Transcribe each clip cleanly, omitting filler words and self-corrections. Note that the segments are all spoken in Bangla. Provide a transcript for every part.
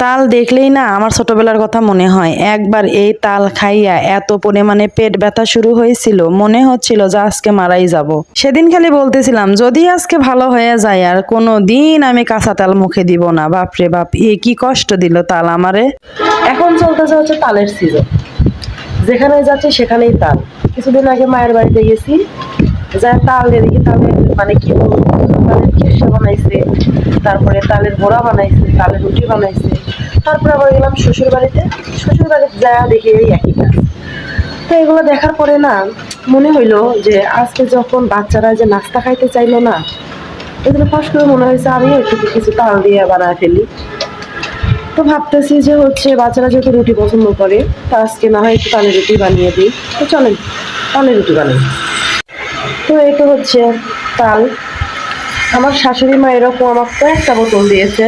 তাল দেখলেই না আমার ছোটবেলার কথা মনে হয়। একবার এই তাল খাইয়া এত পরিমাণে পেট ব্যথা শুরু হয়েছিল, মনে হচ্ছিল যে আজকে মারাই যাব। সেদিন খালি বলতেছিলাম যদি আজকে ভালো হয়ে যায় আর কোনো দিন আমি কাঁচা তাল মুখে দিব না। বাপরে বাপ, এ কি কষ্ট দিল তাল আমারে। এখন চলতেছে হচ্ছে তালের সিজন, যেখানে যাচ্ছে সেখানেই তাল। কিছুদিন আগে মায়ের বাড়িতে গেছি, যা তাল দেখি তালের মানে কি বলবো, তালের খিরসা বানাইছে, তারপরে তালের বড়া বানাইছে, তালের রুটি বানাইছে। তারপরে আবার গেলাম শ্বশুর বাড়িতে, শ্বশুর বাড়িতে যা দেখি এই একই কাজ। তো এগুলো দেখার পরে না মনে হইলো যে আজকে যখন বাচ্চারা যে নাস্তা খাইতে চাইলো না, এগুলো ফার্স্ট করে মনে হয়েছে আমিও একটু কিছু তাল দিয়ে বানায় ফেলি। তো ভাবতেছি যে হচ্ছে বাচ্চারা যেহেতু রুটি পছন্দ করে, তো আজকে না হয় একটু তালের রুটি বানিয়ে দিই। তো চলেন তালের রুটি বানাই। তো এই তো হচ্ছে তাল। আমার শাশুড়ি মা এরকম আমার কয়েকটা বোতল দিয়েছে।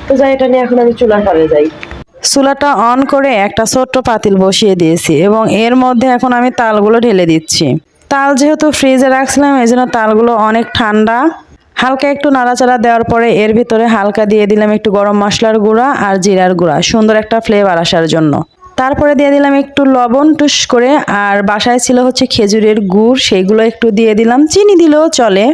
তো যাই, এটা নিয়ে এখন আমি চুলার পাড়ে যাই। চুলাটা অন করে একটা ছোট্ট পাতিল বসিয়ে দিয়েছি এবং এর মধ্যে এখন আমি তালগুলো ঢেলে দিচ্ছি। তাল যেহেতু ফ্রিজে রাখছিলাম এই জন্য তালগুলো অনেক ঠান্ডা। হালকা একটু নাড়াচাড়া দেওয়ার পরে এর ভিতরে হালকা দিয়ে দিলাম একটু গরম মশলার গুঁড়া আর জিরার গুঁড়া, সুন্দর একটা ফ্লেভার আসার জন্য। তারপরে দিয়ে দিলাম একটু লবণ টুস করে, আর বাসায় ছিল হচ্ছে খেজুরের গুড়, সেইগুলো একটু দিয়ে দিলাম, চিনি দিলেও চলে।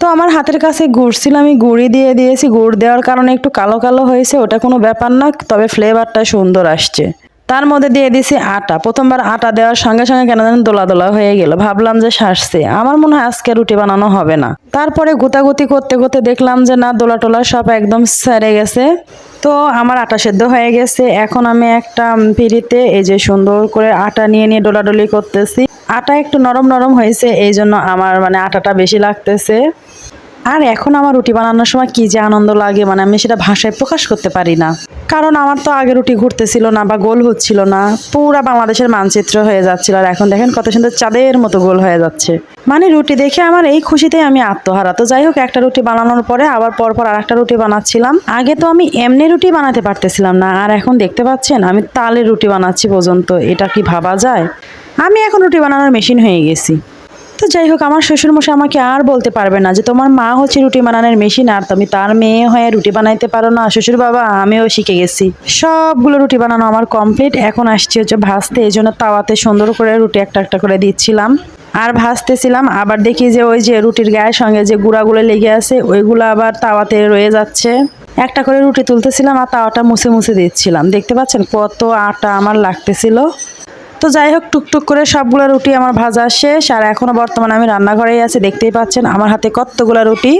তো আমার হাতের কাছে গুড় ছিল, আমি গুড়ই দিয়ে দিয়েছি। গুড় দেওয়ার কারণে একটু কালো কালো হয়েছে, ওটা কোনো ব্যাপার না, তবে ফ্লেভারটা সুন্দর আসছে। তার মধ্যে দিয়ে দিয়েছি আটা। প্রথমবার আটা দেওয়ার সঙ্গে সঙ্গে কেন যেন দোলা দোলা হয়ে গেল, ভাবলাম যে সারছে, আমার মনে হয় আজকে রুটি বানানো হবে না। তারপরে গুতাগুতি করতে করতে দেখলাম যে না, দোলা টোলা সব একদম সেরে গেছে। তো আমার আটা সেদ্ধ হয়ে গেছে। এখন আমি একটা পিঁড়িতে এই যে সুন্দর করে আটা নিয়ে নিয়ে ডোলাডোলি করতেছি। আটা একটু নরম নরম হয়েছে, এই জন্য আমার মানে আটাটা বেশি লাগতেছে। আর এখন আমার রুটি বানানোর সময় কি যে আনন্দ লাগে, মানে আমি সেটা ভাষায় প্রকাশ করতে পারি না। কারণ আমার তো আগে রুটি ঘুরতেছিল না বা গোল হচ্ছিল না, পুরা বাংলাদেশের মানচিত্র হয়ে যাচ্ছিল। আর এখন দেখেন কত সুন্দর চাঁদের মতো গোল হয়ে যাচ্ছে। মানে রুটি দেখে আমার এই খুশিতে আমি আত্মহারা। তো যাই হোক, একটা রুটি বানানোর পরে আবার পরপর আর একটা রুটি বানাচ্ছিলাম। আগে তো আমি এমনি রুটি বানাতে পারতেছিলাম না, আর এখন দেখতে পাচ্ছেন আমি তালের রুটি বানাচ্ছি পর্যন্ত। এটা কি ভাবা যায়? আমি এখন রুটি বানানোর মেশিন হয়ে গেছি। তো যাই হোক, আমার শ্বশুরমশাই আমাকে আর বলতে পারবে না যে তোমার মা হচ্ছে রুটি বানানোর মেশিন আর তুমি তার মেয়ে হয়ে রুটি বানাইতে পারো না। শ্বশুর বাবা, আমিও শিখে গেছি। সবগুলো রুটি বানানো আমার কমপ্লিট। এখন আসছি হচ্ছে ভাজতে, এই জন্য তাওয়াতে সুন্দর করে রুটি একটা একটা করে দিচ্ছিলাম আর ভাজতেছিলাম। আবার দেখি যে ওই যে রুটির গায়ের সঙ্গে যে গুঁড়াগুলো লেগে আছে ওইগুলো আবার তাওয়াতে রয়ে যাচ্ছে। একটা করে রুটি তুলতেছিলাম আর তাওয়াটা মুছে মুছে দিচ্ছিলাম। দেখতে পাচ্ছেন কত আটা আমার লাগতেছিল। তো যাই হোক, টুকটুক করে সবগুলো রুটি আমার ভাজা শেষ। আর এখনো বর্তমানে আমি রান্নাঘরেই আছি, দেখতেই পাচ্ছেন আমার হাতে কতগুলো রুটি।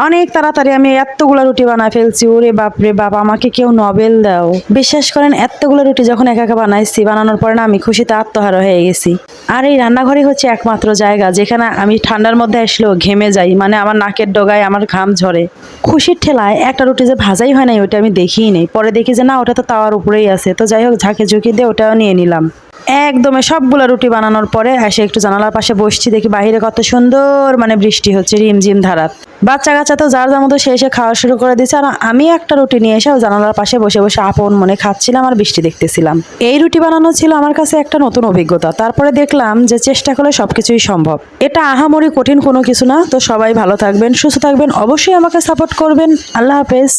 অনেক তাড়াতাড়ি আমি এতগুলো রুটি বানায় ফেলছি। ওরে বাপরে বাপ, আমাকে কেউ নোবেল দাও। বিশ্বাস করেন, এতগুলো রুটি যখন একা একা বানাইছি, বানানোর পরে না আমি খুশিতে আত্মহারা হয়ে গেছি। আর এই রান্নাঘরই হচ্ছে একমাত্র জায়গা যেখানে আমি ঠান্ডার মধ্যে আসলেও ঘেমে যাই, মানে আমার নাকের ডগায় আমার ঘাম ঝরে। খুশির ঠেলায় একটা রুটি যে ভাজাই হয় নাই ওটা আমি দেখিই নেই। পরে দেখি যে না, ওটা তো তাওয়ার উপরেই আছে। তো যাই হোক, ঝাঁকে ঝুঁকি দিয়ে ওটাও নিয়ে নিলাম। একদমে সবগুলো রুটি বানানোর পরে এসে একটু জানালার পাশে বসছি, দেখি বাইরে কত সুন্দর মানে বৃষ্টি হচ্ছে রিমঝিম ধারাত। বাচ্চা কাচ্চা তো যার যার মতো সে এসে খাওয়া শুরু করে দিচ্ছে, আর আমি একটা রুটি নিয়ে এসে জানালার পাশে বসে বসে আপন মনে খাচ্ছিলাম আর বৃষ্টি দেখতেছিলাম। এই রুটি বানানো ছিল আমার কাছে একটা নতুন অভিজ্ঞতা। তারপরে দেখলাম যে চেষ্টা করলে সবকিছুই সম্ভব। এটা আহামরি কঠিন কোনো কিছু না। তো সবাই ভালো থাকবেন, সুস্থ থাকবেন, অবশ্যই আমাকে সাপোর্ট করবেন। আল্লাহ হাফেজ।